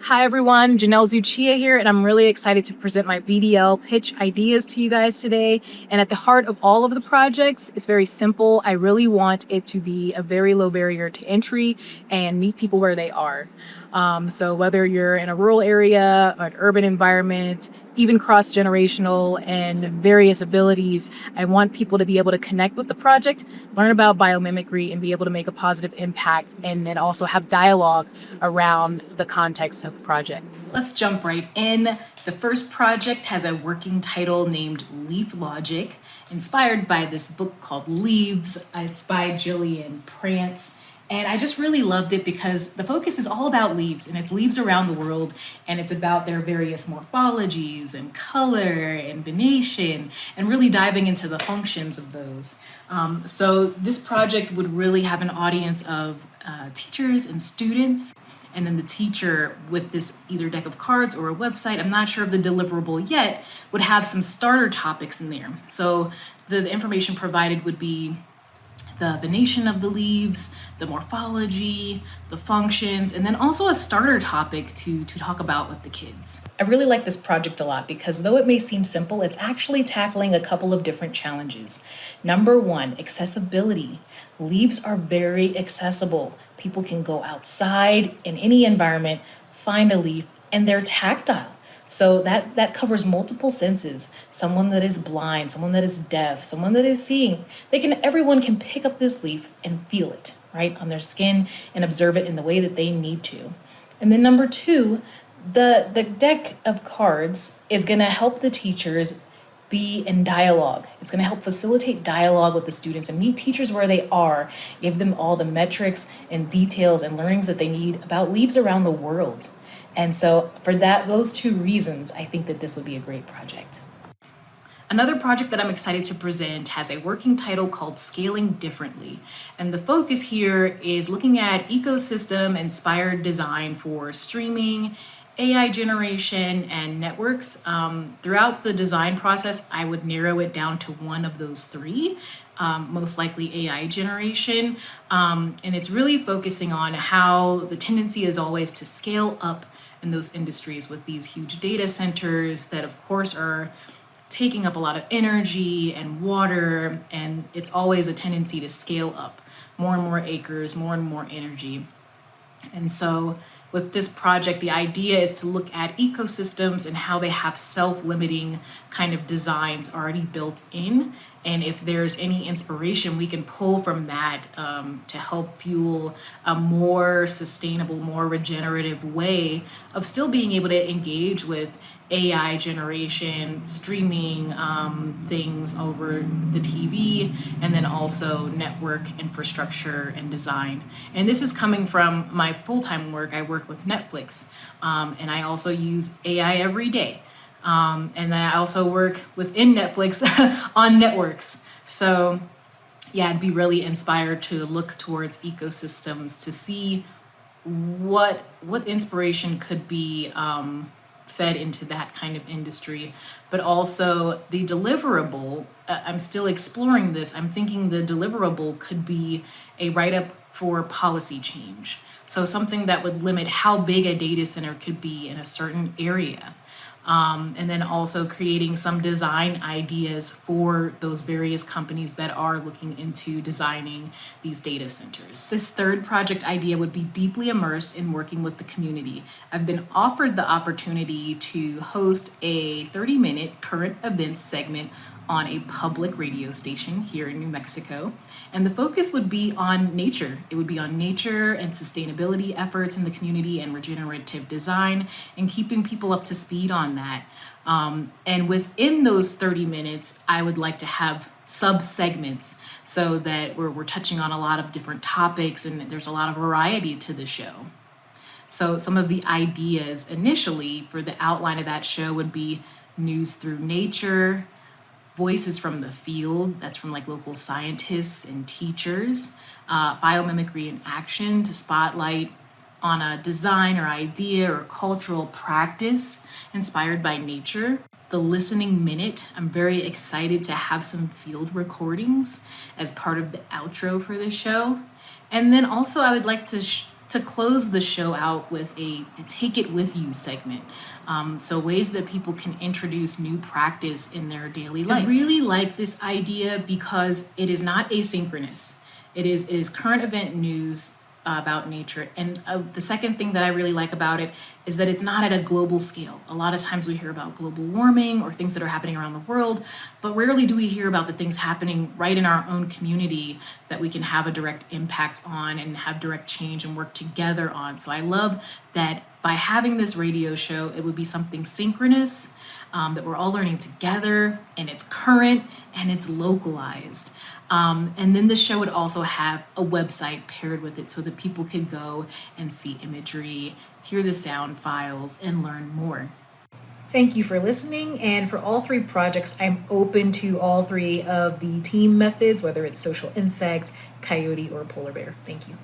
Hi everyone, Genell here, and I'm really excited to present my VDL pitch ideas to you guys today. And at the heart of all of the projects, it's very simple. I really want it to be a very low barrier to entry and meet people where they are. So whether you're in a rural area or an urban environment, even cross-generational and various abilities, I want people to be able to connect with the project, learn about biomimicry, and be able to make a positive impact, and then also have dialogue around the context of the project. Let's jump right in. The first project has a working title named Leaf Logic, inspired by this book called Leaves. It's by Jillian Prance. And I just really loved it because the focus is all about leaves, and it's leaves around the world, and it's about their various morphologies and color and venation, and really diving into the functions of those. So this project would really have an audience of teachers and students, and then the teacher with this either deck of cards or a website, I'm not sure of the deliverable yet, would have some starter topics in there. So the information provided would be the venation of the leaves, the morphology, the functions, and then also a starter topic to talk about with the kids. I really like this project a lot because though it may seem simple, it's actually tackling a couple of different challenges. Number one, accessibility. Leaves are very accessible. People can go outside in any environment, find a leaf, and they're tactile. So that covers multiple senses. Someone that is blind, someone that is deaf, someone that is seeing, everyone can pick up this leaf and feel it, right, on their skin and observe it in the way that they need to. And then number two, the deck of cards is gonna help the teachers be in dialogue. It's gonna help facilitate dialogue with the students and meet teachers where they are, give them all the metrics and details and learnings that they need about leaves around the world. And so for those two reasons, I think that this would be a great project. Another project that I'm excited to present has a working title called Scaling Differently. And the focus here is looking at ecosystem-inspired design for streaming, AI generation, and networks. Throughout the design process, I would narrow it down to one of those three, most likely AI generation. And it's really focusing on how the tendency is always to scale up in those industries with these huge data centers that of course are taking up a lot of energy and water, and it's always a tendency to scale up more and more acres, more and more energy. And so with this project, the idea is to look at ecosystems and how they have self-limiting kind of designs already built in. And if there's any inspiration we can pull from that to help fuel a more sustainable, more regenerative way of still being able to engage with AI generation, streaming things over the TV, and then also network infrastructure and design. And this is coming from my full-time work. I work with Netflix, and I also use AI every day. And I also work within Netflix on networks. So yeah, I'd be really inspired to look towards ecosystems to see what inspiration could be fed into that kind of industry, but also the deliverable. I'm still exploring this. I'm thinking the deliverable could be a write-up for policy change. So something that would limit how big a data center could be in a certain area. And then also creating some design ideas for those various companies that are looking into designing these data centers. This third project idea would be deeply immersed in working with the community. I've been offered the opportunity to host a 30-minute current events segment on a public radio station here in New Mexico. And the focus would be on nature. It would be on nature and sustainability efforts in the community and regenerative design and keeping people up to speed on that. And within those 30 minutes, I would like to have sub-segments so that we're touching on a lot of different topics and there's a lot of variety to the show. So some of the ideas initially for the outline of that show would be news through nature, voices from the field, that's from like local scientists and teachers, biomimicry in action to spotlight on a design or idea or cultural practice inspired by nature. The listening minute, I'm very excited to have some field recordings as part of the outro for the show. And then also I would like to to close the show out with a take it with you segment. So ways that people can introduce new practice in their daily life. I really like this idea because it is not asynchronous. It is current event news about nature. And the second thing that I really like about it is that it's not at a global scale. A lot of times we hear about global warming or things that are happening around the world, but rarely do we hear about the things happening right in our own community that we can have a direct impact on and have direct change and work together on. So I love that by having this radio show, it would be something synchronous, that we're all learning together, and it's current and it's localized. And then the show would also have a website paired with it so that people could go and see imagery, hear the sound files, and learn more. Thank you for listening. And for all three projects, I'm open to all three of the team methods, whether it's social insect, coyote, or polar bear. Thank you.